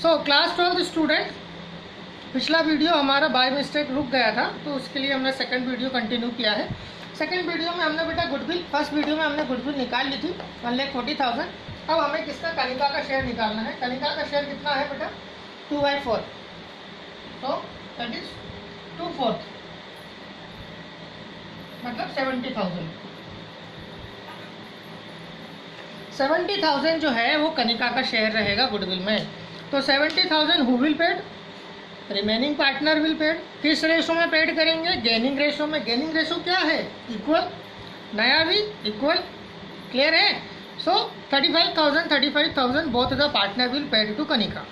So class 12 student, पिछला video हमारा by mistake रुक गया था, तो उसके लिए हमने सेकंड वीडियो कंटिन्यू किया है। सेकंड वीडियो में हमने बेटा गुडविल, फर्स्ट वीडियो में हमने गुडविल निकाल ली थी 1,40,000। अब हमें किसका, कनिका का शेयर निकालना है। कनिका का शेयर कितना है बेटा, 2/4, तो दैट इज 2/4 मतलब 70,000। 70,000 जो है वो कनिका का शेयर रहेगा गुडविल में। तो 70,000 who will paid, remaining partner will paid. किस रेशो में पेड करेंगे, गेनिंग रेशो में। गेनिंग रेशो क्या है, इक्वल, नया भी इक्वल, क्लियर है। So 35,000 both the partner will paid to Kanika,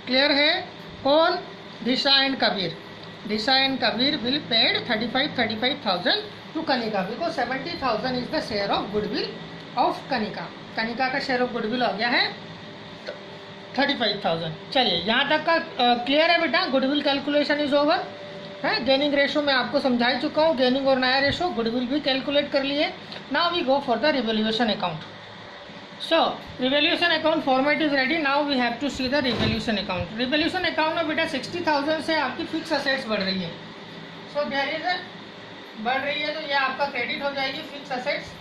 clear है। कौन, Disha and Kabir. Disha and Kabir will paid 35,000 to Kanika, because 70,000 is the share of goodwill of Kanika. Kanika का शेयर ऑफ गुडविल हो गया है 35,000। चलिए यहाँ तक का क्लियर है बेटा। गुडविल कैलकुलेशन इज ओवर है। गेनिंग रेशो में आपको समझा ही चुका हूँ, गेनिंग और नया रेशो। गुडविल भी कैलकुलेट कर लिए। Now we go for the revaluation account. So revaluation account format is ready. Now we have to see the revaluation account. Revaluation account में बेटा 60,000 से आपकी फिक्स असेट्स बढ़ रही है। सो देयर इज बढ़ रही है, तो ये आपका क्रेडिट हो जाएगी फिक्स असेट्स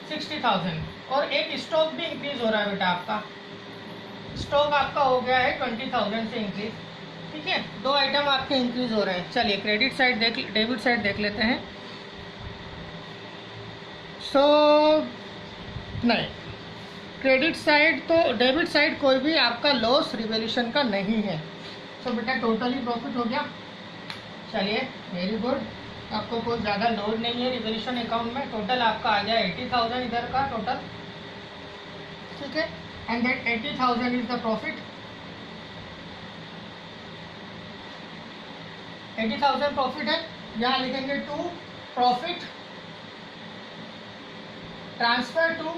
60,000। और एक स्टॉक भी इंक्रीज हो रहा है बेटा आपका। स्टॉक आपका हो गया है 20,000 से इंक्रीज, ठीक है। दो आइटम आपके इंक्रीज हो रहे हैं। चलिए क्रेडिट साइड देख, डेबिट साइड देख लेते हैं। सो नहीं, क्रेडिट साइड तो, डेबिट साइड कोई भी आपका लॉस रिवैल्यूएशन का नहीं है। सो बेटा टोटली प्रॉफिट हो गया। चलिए वेरी गुड, आपको कोई ज़्यादा लोड नहीं है रिवैल्यूएशन अकाउंट में। टोटल आपका आ गया 80,000 इधर का टोटल, ठीक है। And that 80,000 is the profit. 80,000 profit है। यहाँ लिखेंगे to profit transfer to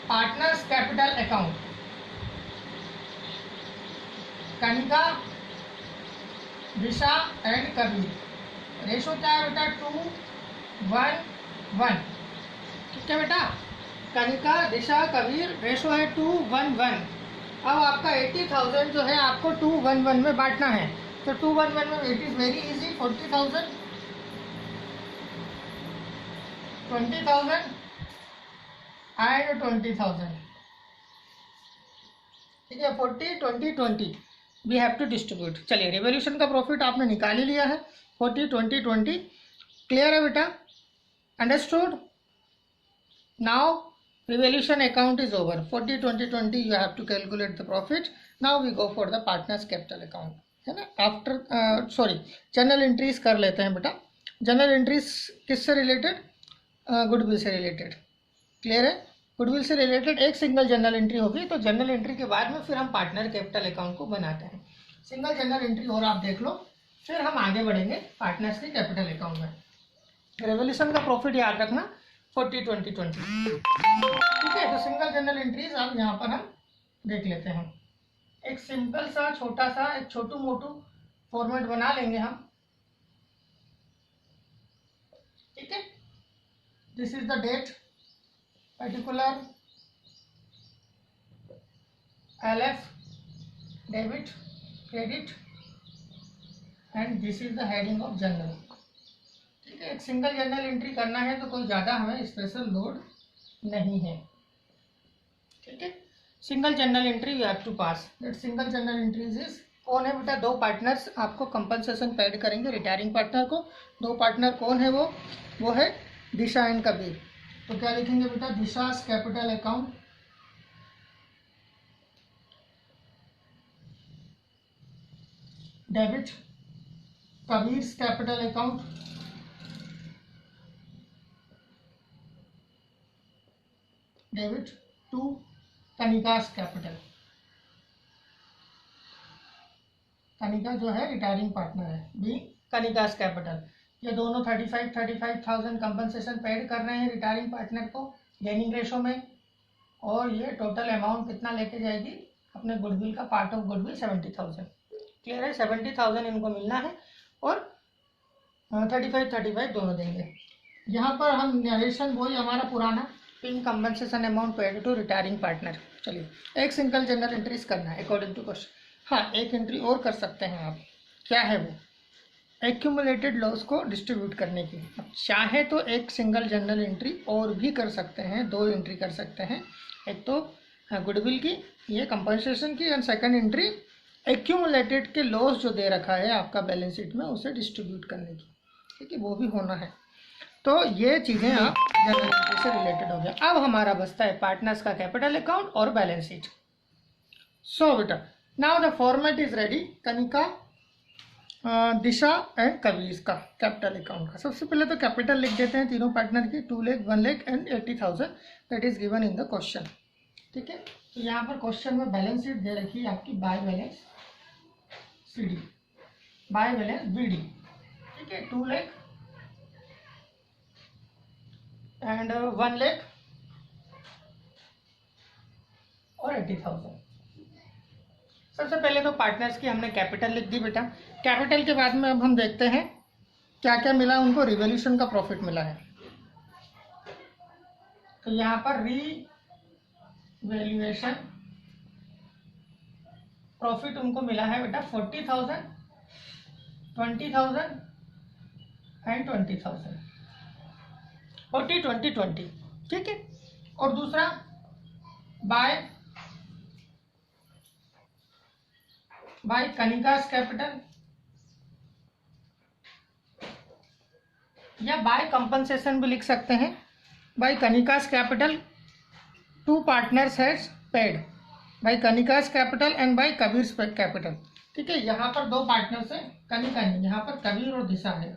partners capital account Kanika, Disha and Kabir. Ratio क्या है बेटा, 2:1:1, ठीक है बेटा। कनिका, दिशा, कबीर रेशो है 2:1:1। अब आपका 80,000 जो है आपको 2:1:1 में बांटना है। तो 2:1:1 में it is very easy. 40,000, 20,000 and 20,000, ठीक है। 40, 20, 20 वी हैव टू डिस्ट्रीब्यूट। चलिए रिवैल्यूएशन का प्रॉफिट आपने निकाल ही लिया है। 40, 20, 20 क्लियर है बेटा, understood. Now revaluation account is over. 40, 20, 20 you have to calculate the profit. Now we go for the partners capital account, है ना। आफ्टर सॉरी, जर्नल एंट्रीज कर लेते हैं बेटा। जर्नल एंट्रीज किससे रिलेटेड, गुडविल से रिलेटेड, क्लियर है। गुडविल से रिलेटेड एक सिंगल जर्नल एंट्री होगी, तो जर्नल एंट्री के बाद में फिर हम पार्टनर कैपिटल अकाउंट को बनाते हैं। सिंगल जर्नल एंट्री और आप देख लो, फिर हम आगे बढ़ेंगे पार्टनर्स के कैपिटल अकाउंट में। रिवैल्यूएशन का प्रॉफिट याद रखना 40, 20, 20, ठीक है। तो सिंगल जर्नल एंट्रीज अब यहाँ पर हम देख लेते हैं। एक सिंपल सा छोटा सा एक छोटू मोटू फॉर्मेट बना लेंगे हम, ठीक है। This is the date, particular, LF, debit, credit and this is the heading of journal, ठीक है। एक सिंगल जर्नल एंट्री करना है तो कोई ज़्यादा हमें स्पेशल लोड नहीं है, ठीक है। Single journal entry you have to pass. That single journal entries is, कौन है बेटा, दो पार्टनर्स आपको कंपनसेशन पेड करेंगे रिटायरिंग पार्टनर को। दो पार्टनर कौन है, वो है दिशा एंड कबीर। तो क्या लिखेंगे बेटा, Disha's capital account, debit Kabir's capital account, debit to Kanika's capital. Kanika जो है रिटायरिंग पार्टनर है, बी कनिकास कैपिटल। ये दोनों 35,000 कंपनसेशन पेड कर रहे हैं रिटायरिंग पार्टनर को गेनिंग रेशो में। और ये टोटल अमाउंट कितना लेके जाएगी अपने गुडविल का, पार्ट ऑफ गुडविल 70,000, क्लियर है। 70,000 इनको मिलना है और 35 दोनों देंगे। यहाँ पर हम नरेशन वही हमारा पुराना, in compensation amount paid to retiring partner. चलिए एक सिंगल जर्नल एंट्रीज करना है अकॉर्डिंग टू क्वेश्चन। हाँ, एक एंट्री और कर सकते हैं आप, क्या है वो, एक्यूमुलेटेड लॉस को डिस्ट्रीब्यूट करने की। अब चाहे तो एक सिंगल जर्नल एंट्री और भी कर सकते हैं, 2 एंट्री कर सकते हैं। एक तो गुडविल की, ये कंपनसेशन की, एंड सेकंड एंट्री एक्यूमुलेटेड के लॉस जो दे रखा है आपका बैलेंस शीट में उसे डिस्ट्रीब्यूट करने की, ठीक है, वो भी होना है। तो ये चीज़ें आप जर्नल एंट्री से रिलेटेड हो गया। अब हमारा बचता है पार्टनर्स का कैपिटल अकाउंट और बैलेंस शीट। सो बेटा now the format is ready. Kanika, Disha and Kabir का कैपिटल अकाउंट का सबसे पहले तो कैपिटल लिख देते हैं तीनों पार्टनर की, 2 lakh, 1 lakh and 80,000 that is given in the question. ठीक है, तो यहाँ पर क्वेश्चन में बैलेंस शीट दे रखी है आपकी by balance CD, by balance BD। ठीक है, 2 लाख एंड 1 लाख और 80,000। सबसे पहले तो पार्टनर्स की हमने कैपिटल लिख दी बेटा। कैपिटल के बाद में अब हम देखते हैं क्या क्या मिला उनको। रिवॉल्यूशन का प्रॉफिट मिला है, तो यहाँ पर रीवैल्यूएशन प्रॉफिट उनको मिला है बेटा 40,000, 20,000 एंड 20,000, 40, 20, 20। ठीक है, और दूसरा बाय कनिकास कैपिटल या बाय कंपनसेशन भी लिख सकते हैं। By Kanika's capital 2 partners has paid, by Kanika's capital and by Kabir capital. ठीक है, यहाँ पर 2 पार्टनर्स है, कनिका नहीं, यहाँ पर कबीर और दिशा है,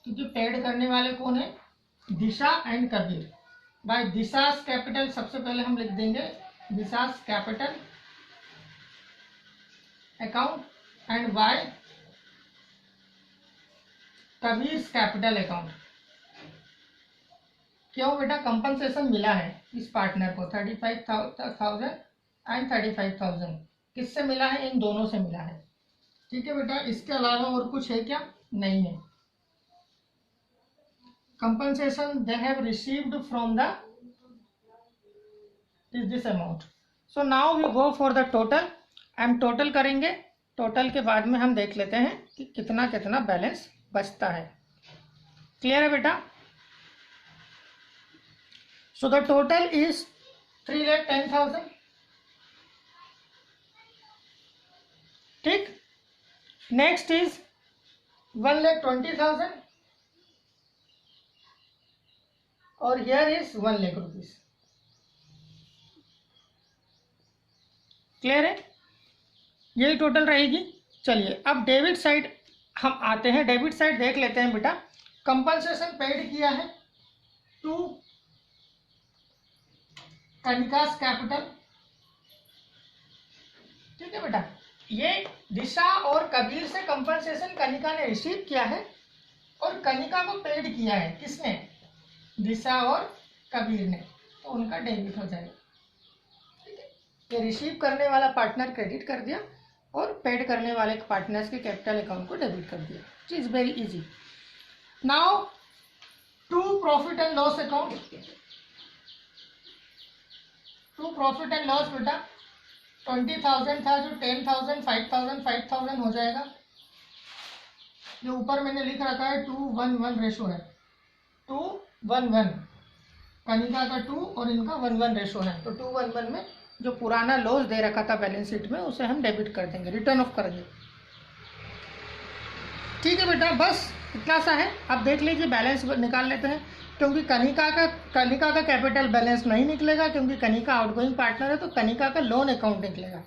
क्योंकि पेड करने वाले कौन है, Disha and Kabir. By Disha's capital सबसे पहले हम लिख देंगे Disha's capital account and by Kabir capital account. क्यों बेटा, कंपनसेशन मिला है इस पार्टनर को 35,000 एंड 35,000। किससे मिला है, इन दोनों से मिला है। ठीक है बेटा, इसके अलावा और कुछ है क्या, नहीं है। Compensation they have received from the is this amount. So now we go for the total. हम टोटल करेंगे, टोटल के बाद में हम देख लेते हैं कि कितना कितना बैलेंस बचता है। क्लियर है बेटा। So the total is 3,10,000। ठीक, नेक्स्ट इज 1,20,000 और here is 1 lakh rupees. Clear है, यही टोटल रहेगी। चलिए अब डेबिट साइड हम आते हैं। डेबिट साइड देख लेते हैं बेटा। कंपनसेशन पेड किया है टू कनिकास कैपिटल। ठीक है बेटा, ये दिशा और कबीर से कंपनसेशन कनिका ने रिसीव किया है और कनिका को पेड किया है किसने, दिशा और कबीर ने, तो उनका डेबिट हो जाएगा। ठीक है, ये रिसीव करने वाला पार्टनर क्रेडिट कर दिया और पेड करने वाले पार्टनर्स के कैपिटल अकाउंट को डेबिट कर दिया। It is very easy. Now to profit and loss account. To profit and loss बेटा 20,000 था जो 10,000, 5,000, 5,000 हो जाएगा। जो ऊपर मैंने लिख रखा है 2:1:1 रेशो है, 2:1:1, कनिका का 2 और इनका 1:1 रेशो है, तो 2:1:1 में जो पुराना लॉस दे रखा था बैलेंस शीट में उसे हम डेबिट कर देंगे, रिटर्न ऑफ करेंगे। ठीक है बेटा, बस इतना सा है। अब देख लीजिए बैलेंस निकाल लेते हैं, क्योंकि कनिका का कैपिटल बैलेंस नहीं निकलेगा, क्योंकि कनिका आउटगोइंग पार्टनर है, तो कनिका का लोन अकाउंट निकलेगा।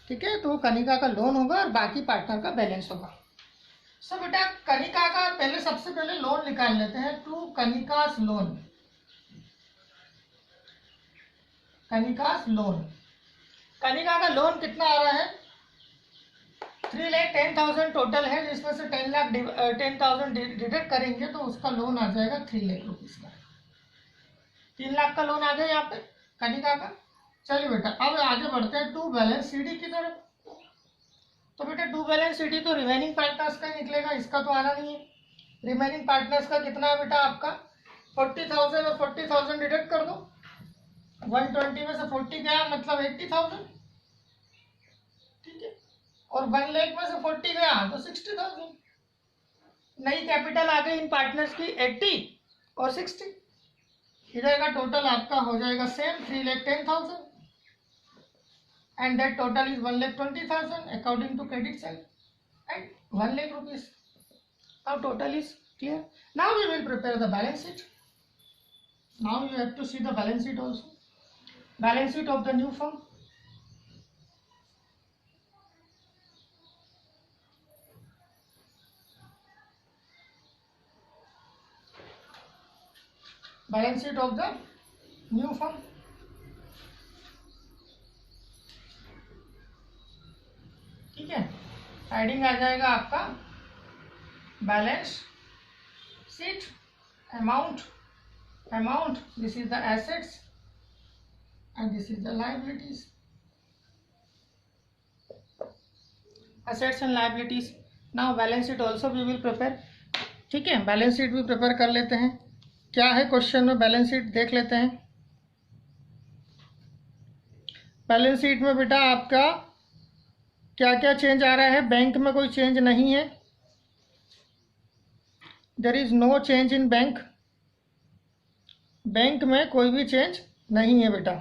ठीक है, तो कनिका का लोन होगा और बाकी पार्टनर का बैलेंस होगा। सो बेटा कनिका का पहले सबसे पहले लोन निकाल लेते हैं। To Kanika's loan, Kanika's loan, Kanika का लोन कितना आ रहा है, 3,10,000 टोटल है, जिसमें से 10,000 डिडक्ट करेंगे तो उसका लोन आ जाएगा 3 लाख रुपीज का। 3 लाख का लोन आ गया यहाँ पे कनिका का। चलिए बेटा अब आगे बढ़ते हैं टू बैलेंस CD की तरफ। तो बेटा टू बैलेंस CD तो रिमेनिंग पार्टनर्स का ही निकलेगा, इसका तो आना नहीं है। रिमेनिंग पार्टनर्स का कितना है बेटा आपका 40,000 और 40,000 डिडक्ट कर दो, 120 में से 40 गया मतलब 80,000, ठीक है। और 1 लाख में से 40 गया तो 60,000। नई कैपिटल आ गई इन पार्टनर्स की 80 और 60। इधर का टोटल आपका हो जाएगा same 3,10,000 and that total is 1,20,000 according to credit side and 1 lakh rupees. Now total is clear. Now we will prepare the balance sheet. Now you have to see the balance sheet also. Balance sheet of the new firm. Balance sheet of the new firm. ठीक है, heading आ जाएगा आपका balance sheet, amount, this is the assets and this is the liabilities, assets and liabilities. Now balance sheet also we will prepare, ठीक है। Balance sheet भी prepare कर लेते हैं, क्या है क्वेश्चन में बैलेंस शीट देख लेते हैं। बैलेंस शीट में बेटा आपका क्या क्या चेंज आ रहा है। बैंक में कोई चेंज नहीं है, there is no change in bank, bank में कोई भी चेंज नहीं है बेटा,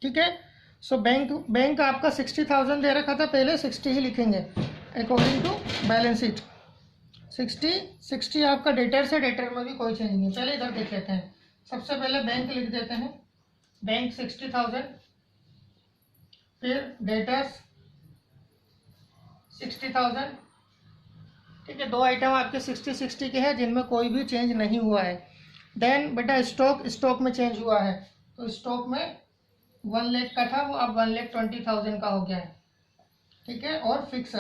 ठीक है। सो बैंक आपका 60,000 दे रखा था, पहले 60 ही लिखेंगे अकॉर्डिंग टू बैलेंस शीट। 60 आपका डेटर से, डेटर में भी कोई चेंज नहीं है। पहले इधर देख लेते हैं, सबसे पहले बैंक लिख देते हैं, बैंक 60,000, फिर डेटर्स 60,000, ठीक है। दो आइटम आपके 60 के हैं जिनमें कोई भी चेंज नहीं हुआ है। देन बेटा स्टॉक में चेंज हुआ है, तो स्टॉक में 1 लाख का था वो अब 1,20,000 का हो गया है, ठीक है। और फिक्स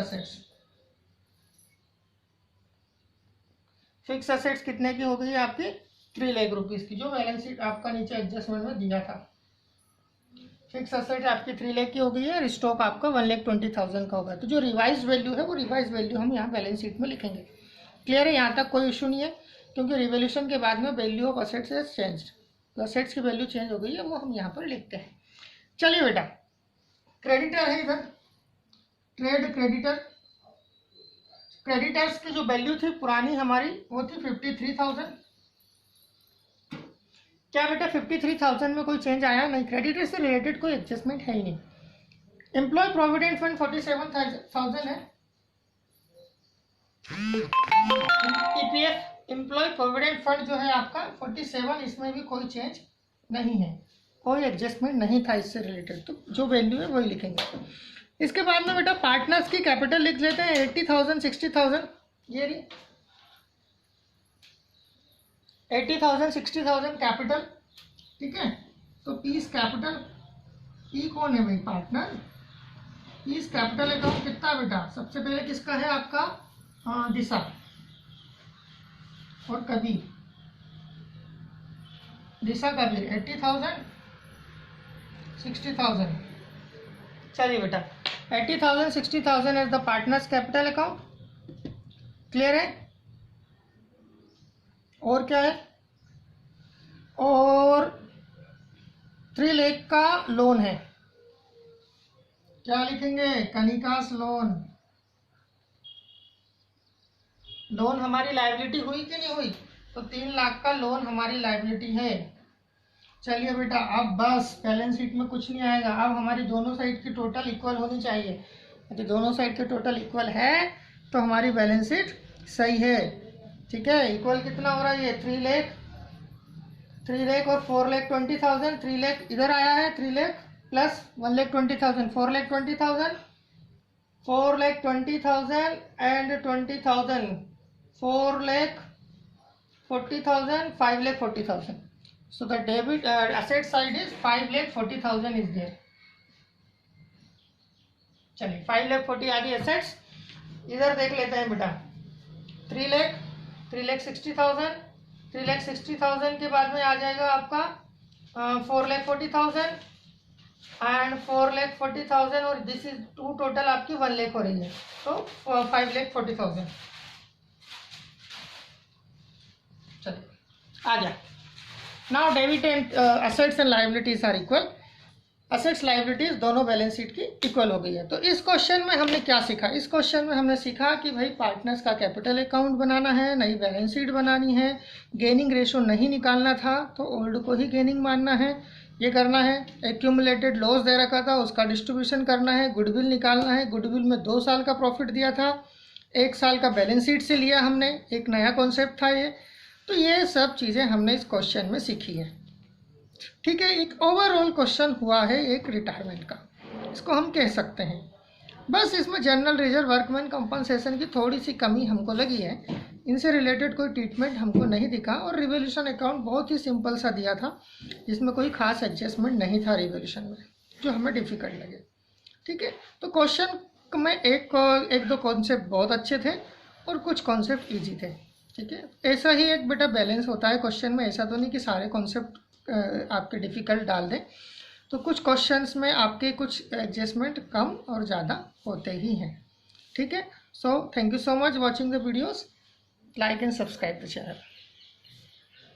असेट्स कितने की हो गई है आपकी 3 लाख रुपीज की, जो बैलेंस शीट आपका नीचे एडजस्टमेंट में दिया था। फिक्स असेट आपकी 3 लाख की हो गई है और स्टॉक आपका 1,20,000 का होगा। तो जो रिवाइज वैल्यू है वो रिवाइज वैल्यू हम यहाँ बैलेंस शीट में लिखेंगे। क्लियर है, यहाँ तक कोई इशू नहीं है, क्योंकि रिवोल्यूशन के बाद में value of assets is changed, तो असेट्स की वैल्यू चेंज हो गई है, वो हम यहाँ पर लिखते हैं। चलिए बेटा, क्रेडिटर है इधर, ट्रेड क्रेडिटर्स की जो वैल्यू थी पुरानी हमारी वो थी 53,000। क्या बेटा 53,000 में कोई चेंज आया नहीं, क्रेडिटर से रिलेटेड कोई एडजस्टमेंट है ही नहीं। एम्प्लॉय प्रोविडेंट फंड 47,000 है, ईपीएफ एम्प्लॉय प्रोविडेंट फंड जो है आपका 47, इसमें भी कोई चेंज नहीं है, कोई एडजस्टमेंट नहीं था इससे रिलेटेड, तो जो वैल्यू है वही लिखेंगे। इसके बाद में बेटा पार्टनर्स की कैपिटल लिख लेते हैं 80,000 60,000, ये रही 80,000 60,000 कैपिटल, ठीक है। तो पीस कैपिटल, पी कौन है भाई, पार्टनर। पीस कैपिटल अकाउंट कितना बेटा, सबसे पहले किसका है आपका दिशा और कबीर, दिशा कबीर 80,000 60,000। चलिए बेटा 80,000 60,000 as the partners capital account, clear है। और क्या है, और 3 लाख का लोन है, क्या लिखेंगे, कनिकास लोन हमारी लायबिलिटी हुई कि नहीं हुई, तो 3 लाख का लोन हमारी लायबिलिटी है। चलिए बेटा अब बस बैलेंस शीट में कुछ नहीं आएगा, अब हमारी दोनों साइड की टोटल इक्वल होनी चाहिए। यदि दोनों साइड की टोटल इक्वल है तो हमारी बैलेंस शीट सही है, ठीक है। इक्वल कितना हो रहा है ये 3 लाख और 4,20,000, 3 लाख इधर आया है, 3 lakh plus 1,20,000 4,20,000 and 20,000 4,40,000 5,40,000। So the debit asset side is 5,40,000 is there. चलिए 5,40,000 आ गई एसेट्स। इधर देख लेते हैं बेटा 3,60,000 3,60,000 के बाद में आ जाएगा आपका 4,40,000 एंड 4,40,000 और दिस इज टू टोटल आपकी 1 लाख हो रही है, तो 5,40,000। चलिए आ गया। Now debit and assets and liabilities are equal, assets liabilities दोनों बैलेंस शीट की इक्वल हो गई है। तो इस क्वेश्चन में हमने क्या सीखा, इस क्वेश्चन में हमने सीखा कि भाई पार्टनर्स का कैपिटल अकाउंट बनाना है, नई बैलेंस शीट बनानी है, गेनिंग रेशो नहीं निकालना था तो ओल्ड को ही गेनिंग मानना है, ये करना है। एक्यूमुलेटेड लॉस दे रखा था उसका डिस्ट्रीब्यूशन करना है, गुडविल निकालना है, गुडविल में 2 साल का प्रॉफिट दिया था, 1 साल का बैलेंस शीट से लिया हमने, एक नया कॉन्सेप्ट था ये। तो ये सब चीज़ें हमने इस क्वेश्चन में सीखी है, ठीक है। एक ओवरऑल क्वेश्चन हुआ है एक रिटायरमेंट का, इसको हम कह सकते हैं। बस इसमें जनरल रिजर्व वर्कमैन कंपनसेशन की थोड़ी सी कमी हमको लगी है, इनसे रिलेटेड कोई ट्रीटमेंट हमको नहीं दिखा, और रिवोल्यूशन अकाउंट बहुत ही सिंपल सा दिया था, जिसमें कोई खास एडजस्टमेंट नहीं था रिवोल्यूशन में, जो हमें डिफ़िकल्ट लगे, ठीक है। तो क्वेश्चन में एक दो कॉन्सेप्ट बहुत अच्छे थे और कुछ कॉन्सेप्ट ईजी थे, ठीक है। ऐसा ही एक बेटा बैलेंस होता है क्वेश्चन में, ऐसा तो नहीं कि सारे कॉन्सेप्ट आपके डिफ़िकल्ट डाल दें, तो कुछ क्वेश्चंस में आपके कुछ एडजस्टमेंट कम और ज़्यादा होते ही हैं, ठीक है। So thank you so much watching the videos, like and subscribe the channel.